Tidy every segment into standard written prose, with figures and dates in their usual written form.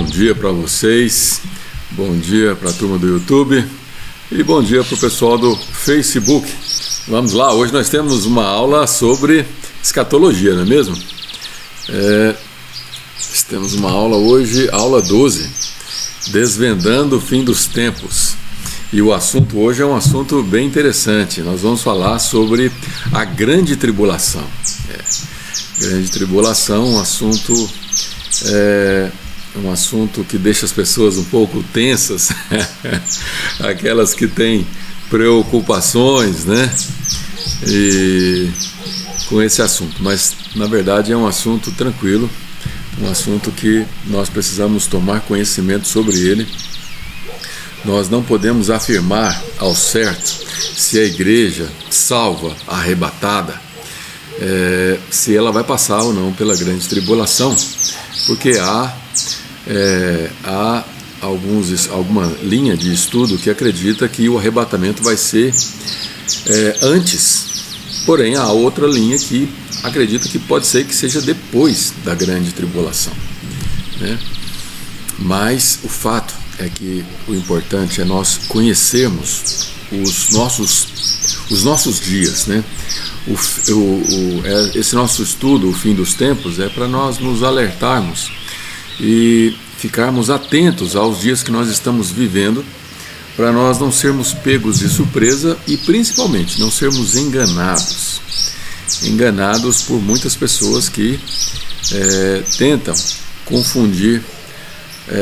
Bom dia para vocês, bom dia para a turma do YouTube e bom dia para o pessoal do Facebook. Vamos lá, hoje nós temos uma aula sobre escatologia, não é mesmo? Temos uma aula hoje, aula 12, desvendando o fim dos tempos. E o assunto hoje é um assunto bem interessante. Nós vamos falar sobre a grande tribulação. Grande tribulação, um assunto que deixa as pessoas um pouco tensas, aquelas que têm preocupações, né? E com esse assunto, mas na verdade é um assunto tranquilo, um assunto que nós precisamos tomar conhecimento sobre ele. Nós não podemos afirmar ao certo se a igreja salva, arrebatada, se ela vai passar ou não pela grande tribulação, porque há alguma linha de estudo que acredita que o arrebatamento vai ser antes, porém há outra linha que acredita que pode ser que seja depois da grande tribulação, né? Mas o fato é que o importante é nós conhecermos os nossos dias, né? Esse nosso estudo, o fim dos tempos, é para nós nos alertarmos e ficarmos atentos aos dias que nós estamos vivendo, para nós não sermos pegos de surpresa e principalmente não sermos enganados por muitas pessoas que tentam confundir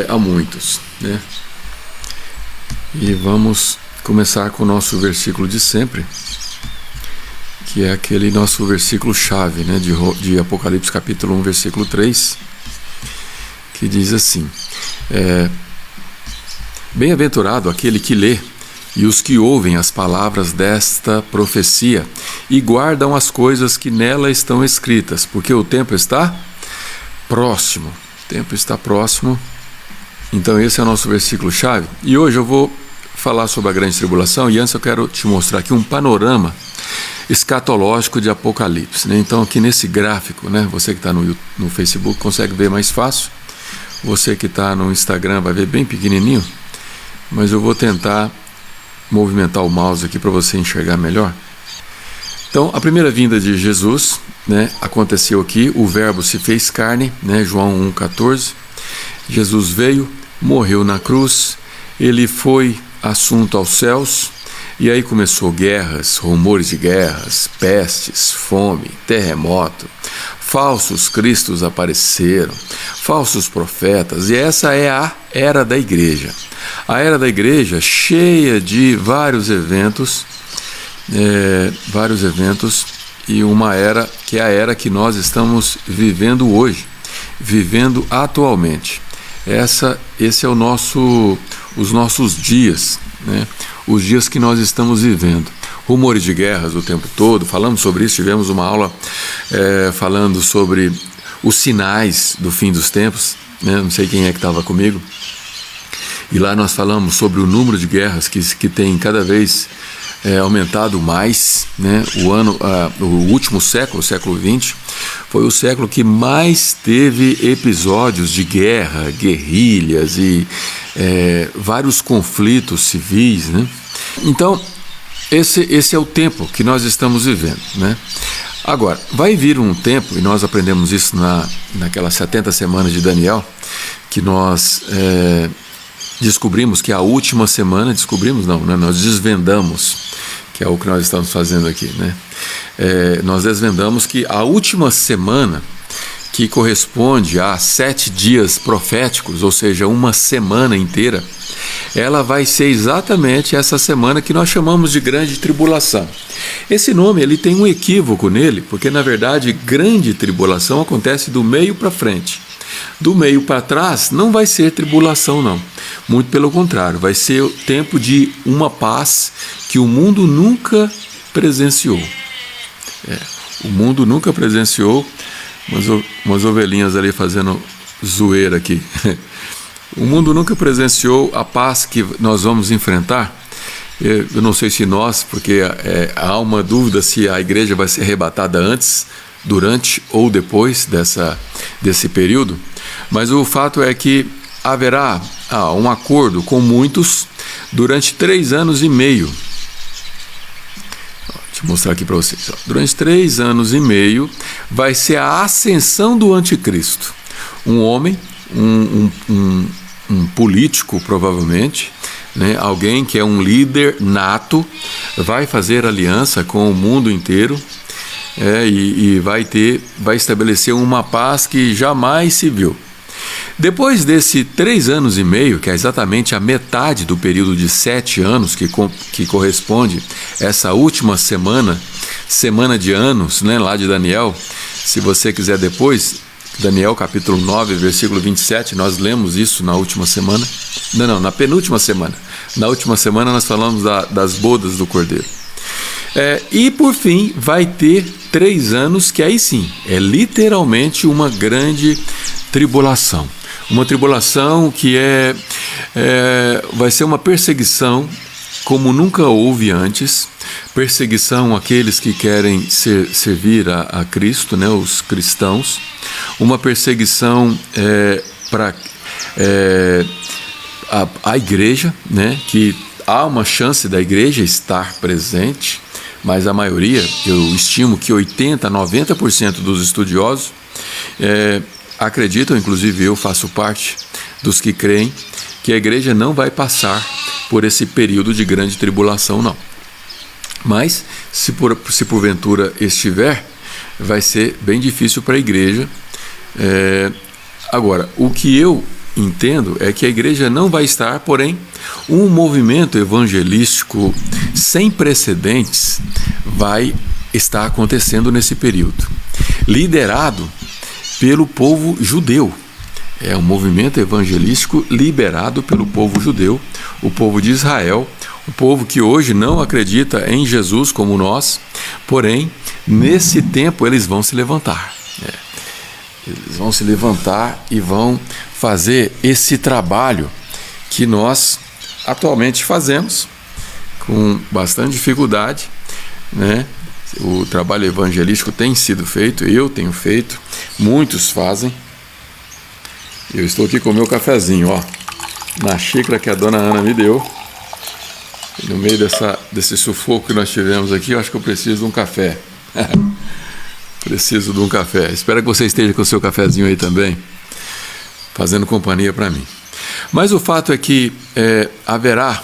a muitos, né? E vamos começar com o nosso versículo de sempre, que é aquele nosso versículo chave, né, de Apocalipse capítulo 1, versículo 3, que diz assim: bem-aventurado aquele que lê e os que ouvem as palavras desta profecia e guardam as coisas que nela estão escritas, porque o tempo está próximo. O tempo está próximo. Então esse é o nosso versículo chave. E hoje eu vou falar sobre a grande tribulação, e antes eu quero te mostrar aqui um panorama escatológico de Apocalipse, né? Então aqui nesse gráfico, né, você que está no Facebook consegue ver mais fácil, você que está no Instagram vai ver bem pequenininho, mas eu vou tentar movimentar o mouse aqui para você enxergar melhor. Então a primeira vinda de Jesus, né, aconteceu aqui, o verbo se fez carne, né, João 1,14, Jesus veio, morreu na cruz, ele foi assunto aos céus, e aí começou guerras, rumores de guerras, pestes, fome, terremoto, falsos cristos apareceram, falsos profetas, e essa é a era da igreja. A era da igreja cheia de vários eventos, e uma era que é a era que nós estamos vivendo hoje, vivendo atualmente. Esse é os nossos dias, né? Os dias que nós estamos vivendo. Rumores de guerras o tempo todo, falamos sobre isso, tivemos uma aula falando sobre os sinais do fim dos tempos, né? Não sei quem é que estava comigo, e lá nós falamos sobre o número de guerras que tem cada vez aumentado mais, né? O último século, o século XX, foi o século que mais teve episódios de guerra, guerrilhas e vários conflitos civis, né? Então, esse é o tempo que nós estamos vivendo, né? Agora, vai vir um tempo, e nós aprendemos isso naquelas 70 semanas de Daniel, que nós descobrimos que a última semana, nós desvendamos, que é o que nós estamos fazendo aqui, né? Nós desvendamos que a última semana, que corresponde a 7 dias proféticos, ou seja, uma semana inteira, ela vai ser exatamente essa semana que nós chamamos de grande tribulação. Esse nome ele tem um equívoco nele, porque na verdade grande tribulação acontece do meio para frente. Do meio para trás não vai ser tribulação, não. Muito pelo contrário, vai ser o tempo de uma paz que o mundo nunca presenciou. O mundo nunca presenciou, umas ovelhinhas ali fazendo zoeira aqui. O mundo nunca presenciou a paz que nós vamos enfrentar. Eu não sei se nós, porque há uma dúvida se a igreja vai ser arrebatada antes, durante ou depois desse período, mas o fato é que haverá um acordo com muitos durante 3 anos e meio. Deixa eu mostrar aqui para vocês. Durante 3 anos e meio vai ser a ascensão do anticristo. Um homem, um político provavelmente, né? Alguém que é um líder nato, vai fazer aliança com o mundo inteiro, e vai estabelecer uma paz que jamais se viu. Depois desse 3 anos e meio, que é exatamente a metade do período de 7 anos, que corresponde a essa última semana de anos, né, lá de Daniel, se você quiser depois, Daniel capítulo 9, versículo 27, nós lemos isso na última semana, na penúltima semana. Na última semana nós falamos das bodas do Cordeiro. E por fim vai ter 3 anos que aí sim, é literalmente uma grande tribulação. Uma tribulação que vai ser uma perseguição como nunca houve antes. Perseguição àqueles que querem servir a Cristo, né, os cristãos. Uma perseguição para a igreja, né, que há uma chance da igreja estar presente, mas a maioria, eu estimo que 80%, 90% dos estudiosos acreditam, inclusive eu faço parte dos que creem, que a igreja não vai passar por esse período de grande tribulação, não. Mas, se porventura estiver, vai ser bem difícil para a igreja. Agora, o que eu entendo é que a igreja não vai estar, porém, um movimento evangelístico sem precedentes vai estar acontecendo nesse período, liderado pelo povo judeu. É um movimento evangelístico liberado pelo povo judeu, o povo de Israel, o povo que hoje não acredita em Jesus como nós, porém, nesse tempo eles vão se levantar. Eles vão se levantar e vão fazer esse trabalho que nós atualmente fazemos com bastante dificuldade, né? O trabalho evangelístico tem sido feito, eu tenho feito, muitos fazem. Eu estou aqui com o meu cafezinho, na xícara que a dona Ana me deu. E no meio desse sufoco que nós tivemos aqui, eu acho que eu preciso de um café. Preciso de um café. Espero que você esteja com o seu cafezinho aí também, fazendo companhia para mim. Mas o fato é que haverá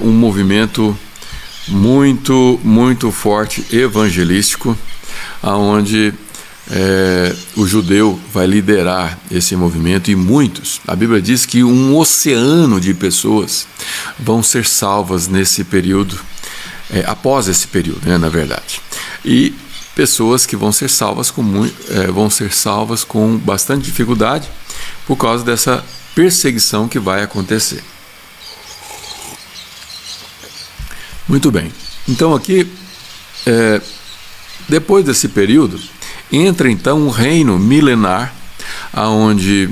um movimento muito, muito forte evangelístico, aonde o judeu vai liderar esse movimento, e muitos, a Bíblia diz que um oceano de pessoas vão ser salvas nesse período, após esse período, né, na verdade. E pessoas que vão ser salvas com bastante dificuldade por causa dessa perseguição que vai acontecer. Muito bem. Então aqui, depois desse período, entra então um reino milenar, onde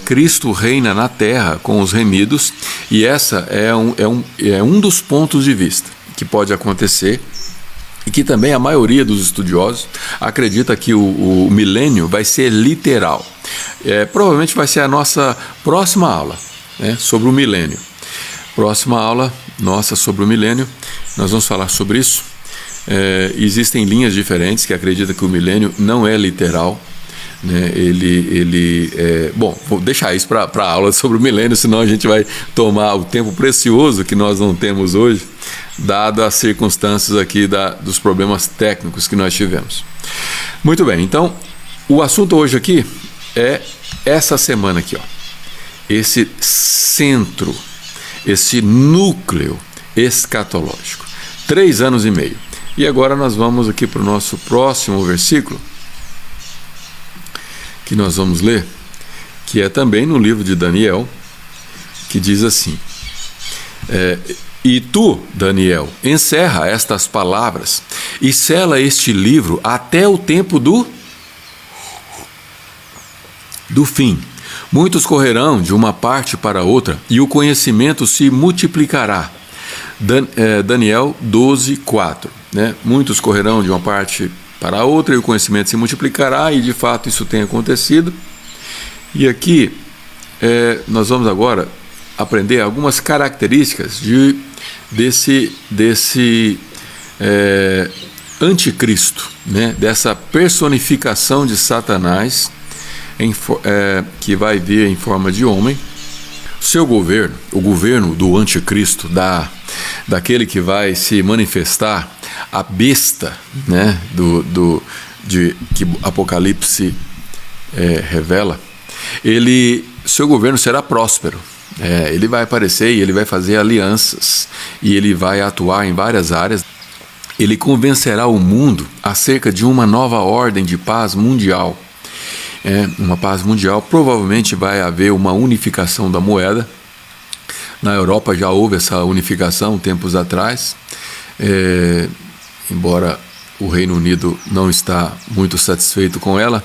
Cristo reina na terra com os remidos, e essa é um dos pontos de vista que pode acontecer, e que também a maioria dos estudiosos acredita que o milênio vai ser literal. Provavelmente vai ser a nossa próxima aula, né, sobre o milênio. Próxima aula nossa sobre o milênio, nós vamos falar sobre isso. Existem linhas diferentes que acreditam que o milênio não é literal, né? Bom, vou deixar isso para a aula sobre o milênio, senão a gente vai tomar o tempo precioso que nós não temos hoje, dado as circunstâncias aqui dos problemas técnicos que nós tivemos. Muito bem, então o assunto hoje aqui é essa semana aqui, esse centro, esse núcleo escatológico, 3 anos e meio. E agora nós vamos aqui para o nosso próximo versículo, que nós vamos ler, que é também no livro de Daniel, que diz assim: e tu, Daniel, encerra estas palavras e sela este livro até o tempo do fim. Muitos correrão de uma parte para outra, e o conhecimento se multiplicará. Daniel 12:4, né? Muitos correrão de uma parte para a outra, e o conhecimento se multiplicará, e de fato isso tem acontecido. E aqui nós vamos agora aprender algumas características desse anticristo, né? Dessa personificação de Satanás que vai vir em forma de homem. Seu governo, o governo do anticristo, daquele que vai se manifestar, a besta, né? Que Apocalipse revela, seu governo será próspero. Ele vai aparecer e ele vai fazer alianças e ele vai atuar em várias áreas. Ele convencerá o mundo acerca de uma nova ordem de paz mundial. Uma paz mundial. Provavelmente vai haver uma unificação da moeda. Na Europa já houve essa unificação tempos atrás, embora o Reino Unido não está muito satisfeito com ela,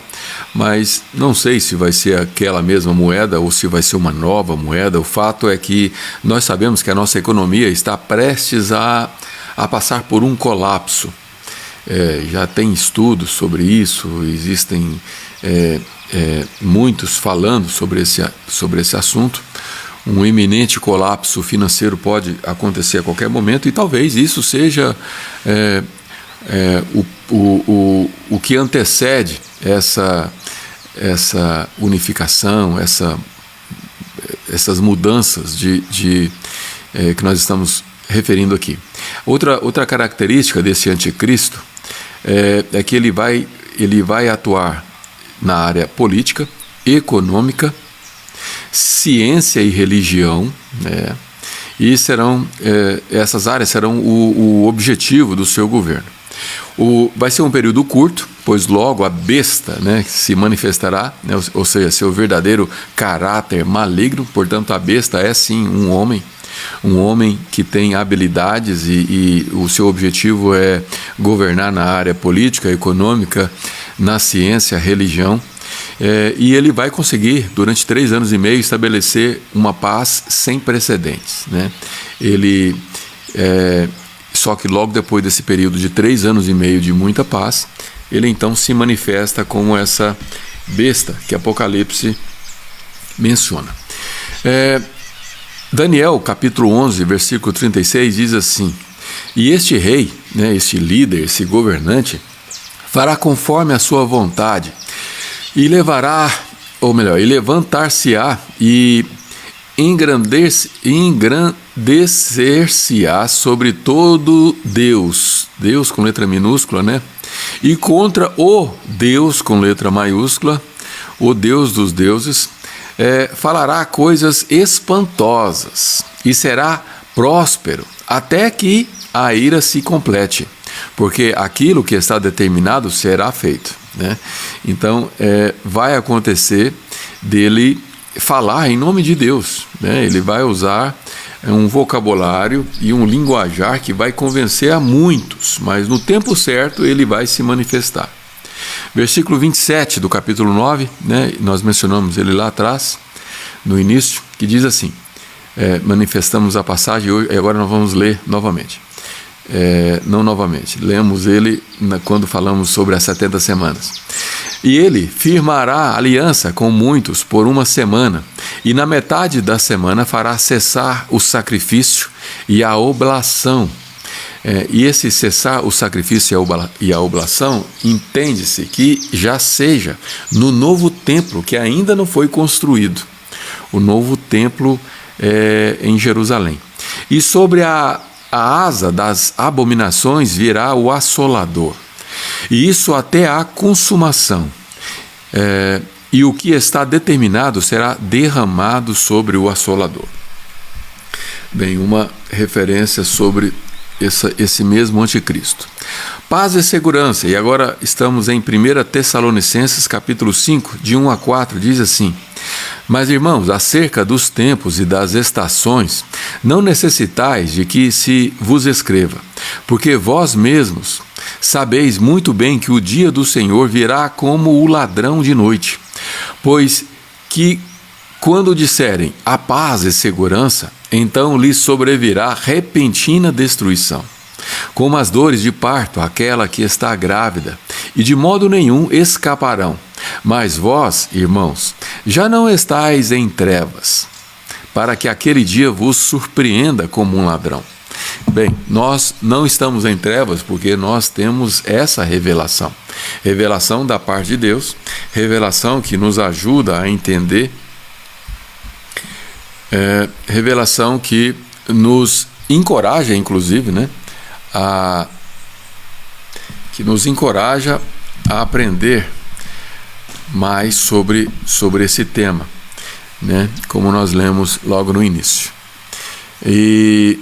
mas não sei se vai ser aquela mesma moeda ou se vai ser uma nova moeda. O fato é que nós sabemos que a nossa economia está prestes a passar por um colapso. Já tem estudos sobre isso, existem muitos falando sobre esse assunto. Um iminente colapso financeiro pode acontecer a qualquer momento e talvez isso seja o que antecede essa unificação, essas mudanças que nós estamos referindo aqui. Outra característica desse anticristo é que ele vai atuar na área política, econômica, ciência e religião, né? E essas áreas serão o objetivo do seu governo. Vai ser um período curto, pois logo a besta, né, se manifestará, né, ou seja, seu verdadeiro caráter maligno. Portanto, a besta é sim um homem que tem habilidades e o seu objetivo é governar na área política, econômica, na ciência, religião. E ele vai conseguir, durante 3 anos e meio, estabelecer uma paz sem precedentes, né? Só que logo depois desse período de 3 anos e meio de muita paz, ele então se manifesta como essa besta que Apocalipse menciona. Daniel, capítulo 11, versículo 36, diz assim: e este rei, né, este líder, esse governante, fará conforme a sua vontade, e levantar-se-á e engrandecer-se-á sobre todo Deus com letra minúscula, né? E contra o Deus com letra maiúscula, o Deus dos deuses, falará coisas espantosas e será próspero até que a ira se complete, porque aquilo que está determinado será feito, né? Então vai acontecer dele falar em nome de Deus, né? Ele vai usar um vocabulário e um linguajar que vai convencer a muitos, mas no tempo certo ele vai se manifestar. Versículo 27 do capítulo 9, né? Nós mencionamos ele lá atrás, no início, que diz assim, manifestamos a passagem e agora nós vamos ler novamente. Não novamente, lemos ele quando falamos sobre as 70 semanas. E ele firmará aliança com muitos por 1 semana, e na metade da semana fará cessar o sacrifício e a oblação. E esse cessar o sacrifício e a oblação, entende-se que já seja no novo templo, que ainda não foi construído, o novo templo em Jerusalém. E sobre a asa das abominações virá o assolador, e isso até a consumação, e o que está determinado será derramado sobre o assolador. Bem, uma referência sobre esse mesmo anticristo. Paz e segurança, e agora estamos em 1 Tessalonicenses capítulo 5, de 1 a 4, diz assim: mas, irmãos, acerca dos tempos e das estações, não necessitais de que se vos escreva, porque vós mesmos sabeis muito bem que o dia do Senhor virá como o ladrão de noite. Pois que, quando disserem a paz e segurança, então lhes sobrevirá repentina destruição, como as dores de parto àquela que está grávida, e de modo nenhum escaparão. Mas vós, irmãos, já não estais em trevas, para que aquele dia vos surpreenda como um ladrão. Bem, nós não estamos em trevas porque nós temos essa revelação. Revelação da parte de Deus, revelação que nos ajuda a entender, revelação que nos encoraja, inclusive, né, que nos encoraja a aprender mais sobre esse tema, né, como nós lemos logo no início. E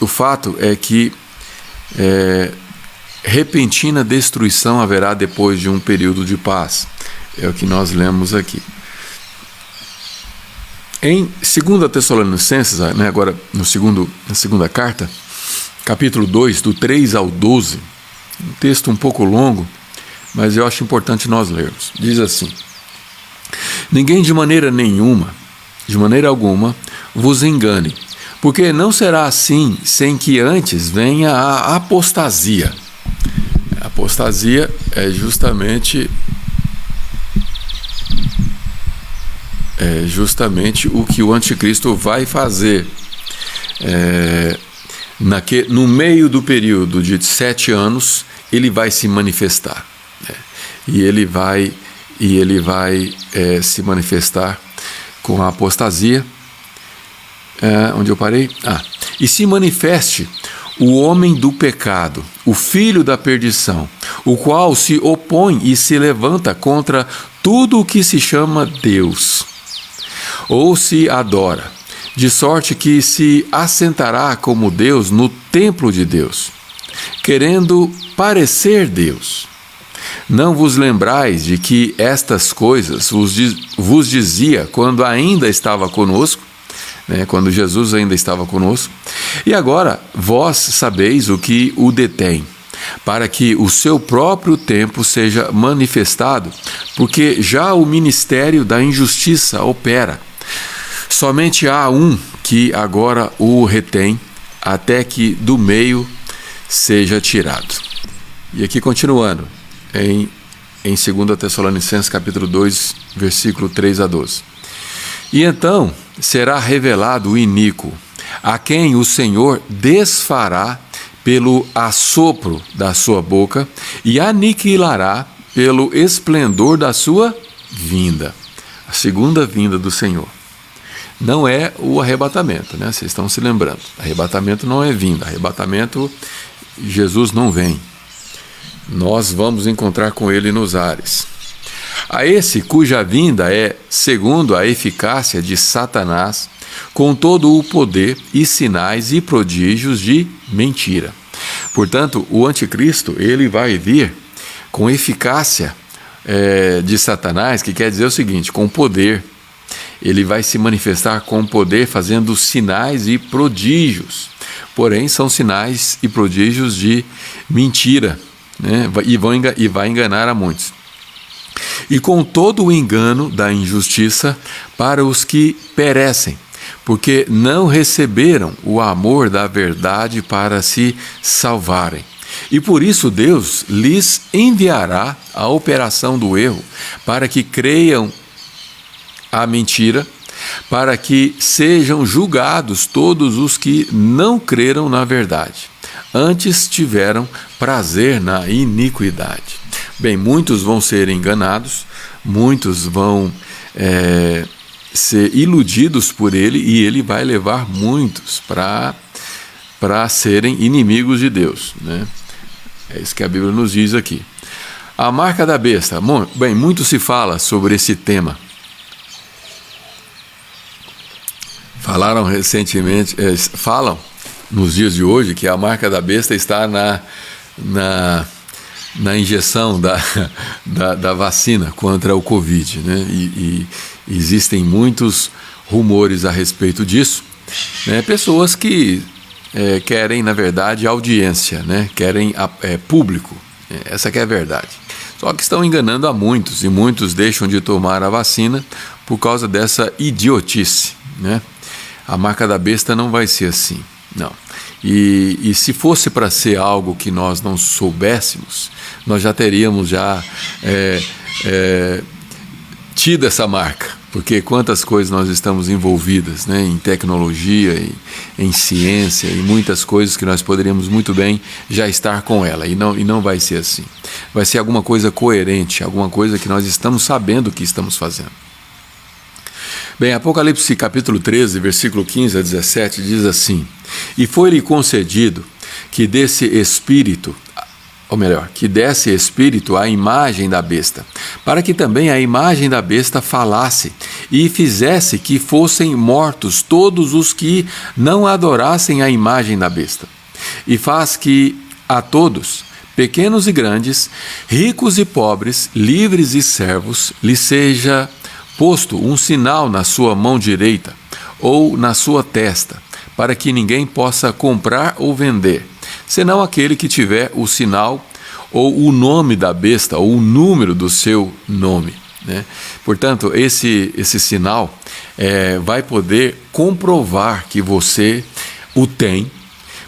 o fato é que repentina destruição haverá depois de um período de paz. É o que nós lemos aqui. Em 2 Tessalonicenses, né, agora na segunda carta, capítulo 2, do 3 ao 12, um texto um pouco longo, mas eu acho importante nós lermos. Diz assim: ninguém de maneira alguma, vos engane, porque não será assim sem que antes venha a apostasia. A apostasia é justamente o que o anticristo vai fazer no meio do período de 7 anos. Ele vai se manifestar, né? e ele vai se manifestar com a apostasia. Onde eu parei? E se manifeste o homem do pecado, o filho da perdição, o qual se opõe e se levanta contra tudo o que se chama Deus, ou se adora, de sorte que se assentará como Deus no templo de Deus, querendo parecer Deus. Não vos lembrais de que estas coisas vos dizia quando ainda estava conosco, né, quando Jesus ainda estava conosco? E agora vós sabeis o que o detém, para que o seu próprio tempo seja manifestado, porque já o ministério da injustiça opera. Somente há um que agora o retém, até que do meio seja tirado. E aqui continuando, em 2 Tessalonicenses capítulo 2, versículo 3 a 12. E então será revelado o iníquo, a quem o Senhor desfará pelo assopro da sua boca e aniquilará pelo esplendor da sua vinda. A segunda vinda do Senhor. Não é o arrebatamento, né? Vocês estão se lembrando. Arrebatamento não é vinda. Arrebatamento, Jesus não vem. Nós vamos encontrar com ele nos ares. A esse cuja vinda é segundo a eficácia de Satanás, com todo o poder e sinais e prodígios de mentira. Portanto, o anticristo, ele vai vir com eficácia de Satanás, que quer dizer o seguinte, com poder. Ele vai se manifestar com poder, fazendo sinais e prodígios. Porém, são sinais e prodígios de mentira, né? E vai enganar a muitos. E com todo o engano da injustiça para os que perecem, porque não receberam o amor da verdade para se salvarem. E por isso Deus lhes enviará a operação do erro, para que creiam a mentira, para que sejam julgados todos os que não creram na verdade, antes tiveram prazer na iniquidade. Bem, muitos vão ser enganados, muitos vão ser iludidos por ele, e ele vai levar muitos para serem inimigos de Deus, né? É isso que a Bíblia nos diz aqui. A marca da besta. Bem, muito se fala sobre esse tema. Falaram recentemente, falam nos dias de hoje que a marca da besta está na injeção da vacina contra o Covid, né? E existem muitos rumores a respeito disso, né? Pessoas que querem, na verdade, audiência, né? Querem público, essa que é a verdade. Só que estão enganando a muitos, e muitos deixam de tomar a vacina por causa dessa idiotice, né? A marca da besta não vai ser assim, não. E se fosse para ser algo que nós não soubéssemos, nós já teríamos tido essa marca, porque quantas coisas nós estamos envolvidas, né, em tecnologia, em ciência, e muitas coisas que nós poderíamos muito bem já estar com ela, e não vai ser assim. Vai ser alguma coisa coerente, alguma coisa que nós estamos sabendo o que estamos fazendo. Bem, Apocalipse capítulo 13, versículo 15 a 17 diz assim: E foi-lhe concedido que desse espírito, ou melhor, que desse espírito à imagem da besta, para que também a imagem da besta falasse e fizesse que fossem mortos todos os que não adorassem a imagem da besta. E faz que a todos, pequenos e grandes, ricos e pobres, livres e servos, lhe seja posto um sinal na sua mão direita ou na sua testa, para que ninguém possa comprar ou vender, senão aquele que tiver o sinal ou o nome da besta ou o número do seu nome, né? Portanto, esse sinal vai poder comprovar que você o tem,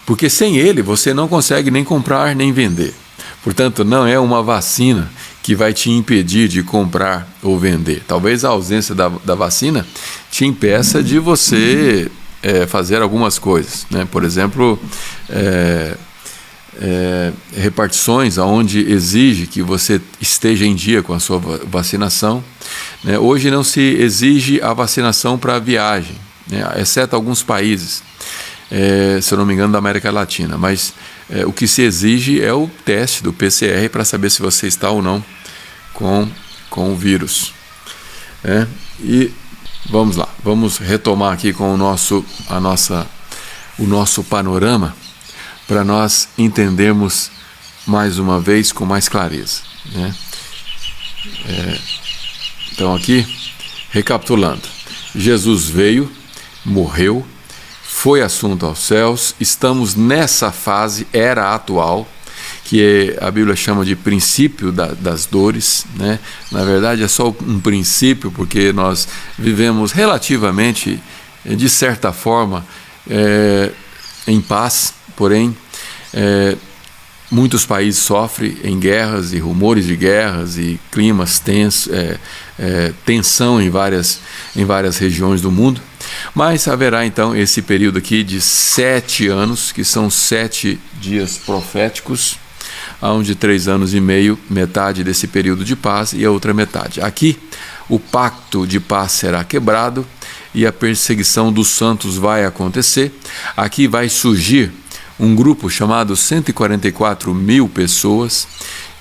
porque sem ele você não consegue nem comprar nem vender. Portanto, não é uma vacina que vai te impedir de comprar ou vender. Talvez a ausência da vacina te impeça de você fazer algumas coisas, né? Por exemplo, repartições onde exige que você esteja em dia com a sua vacinação, né? Hoje não se exige a vacinação para viagem, né? Exceto alguns países, se eu não me engano, da América Latina, mas o que se exige é o teste do PCR para saber se você está ou não com o vírus. E vamos lá, vamos retomar aqui com o nosso panorama, para nós entendermos mais uma vez com mais clareza, né? Então aqui, recapitulando, Jesus veio, morreu, foi assunto aos céus, estamos nessa fase, era atual, que a Bíblia chama de princípio das dores, né? Na verdade é só um princípio, porque nós vivemos relativamente, de certa forma, em paz, porém muitos países sofrem em guerras e rumores de guerras e climas tensos, tensão em várias regiões do mundo. Mas haverá então esse período aqui de 7 anos, que são 7 dias proféticos, onde 3 anos e meio, metade desse período de paz e a outra metade. Aqui o pacto de paz será quebrado e a perseguição dos santos vai acontecer. Aqui vai surgir um grupo chamado 144 mil pessoas,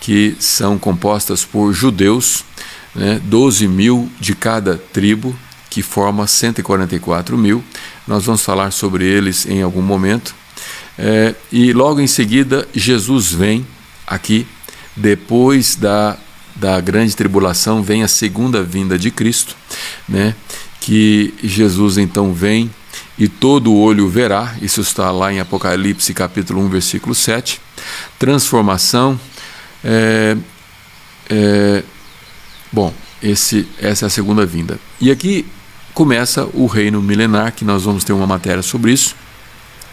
que são compostas por judeus, né? 12 mil de cada tribo, que forma 144 mil. Nós vamos falar sobre eles em algum momento. E logo em seguida, Jesus vem aqui, depois da grande tribulação, vem a segunda vinda de Cristo, né? Que Jesus então vem e todo olho verá, isso está lá em Apocalipse capítulo 1, versículo 7, transformação, essa é a segunda vinda. E aqui começa o reino milenar, que nós vamos ter uma matéria sobre isso.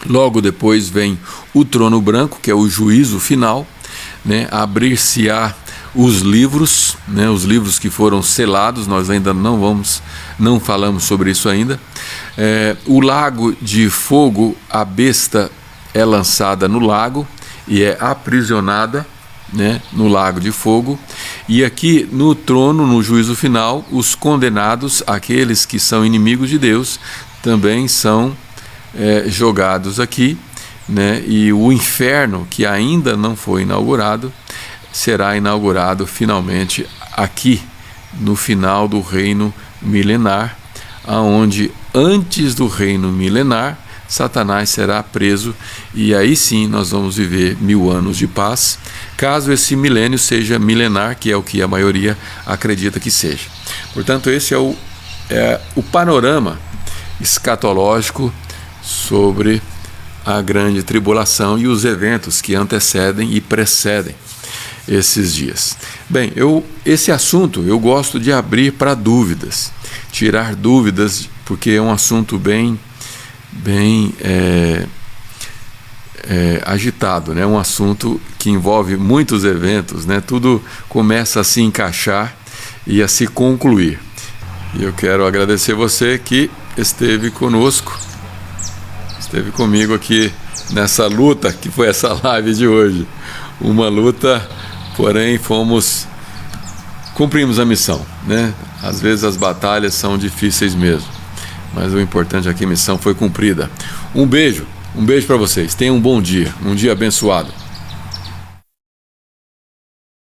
Logo depois vem o trono branco, que é o juízo final, né? Abrir-se-á os livros, né? Os livros que foram selados, nós ainda não falamos sobre isso ainda. O lago de fogo, a besta é lançada no lago e é aprisionada, né, no lago de fogo. E aqui no trono, no juízo final, os condenados, aqueles que são inimigos de Deus, também são jogados aqui, né? E o inferno, que ainda não foi inaugurado, será inaugurado finalmente aqui, no final do reino milenar, aonde antes do reino milenar Satanás será preso, e aí sim nós vamos viver 1000 anos de paz, caso esse milênio seja milenar, que é o que a maioria acredita que seja. Portanto, esse é o panorama escatológico sobre a grande tribulação e os eventos que antecedem e precedem esses dias. Bem, esse assunto eu gosto de abrir para dúvidas, tirar dúvidas, porque é um assunto bem agitado, né? Um assunto que envolve muitos eventos, né? Tudo começa a se encaixar ia se concluir. E eu quero agradecer você que esteve conosco, esteve comigo aqui nessa luta que foi essa live de hoje. Uma luta, porém cumprimos a missão, né? Às vezes as batalhas são difíceis mesmo, mas o importante é que a missão foi cumprida. Um beijo para vocês, tenham um bom dia, um dia abençoado.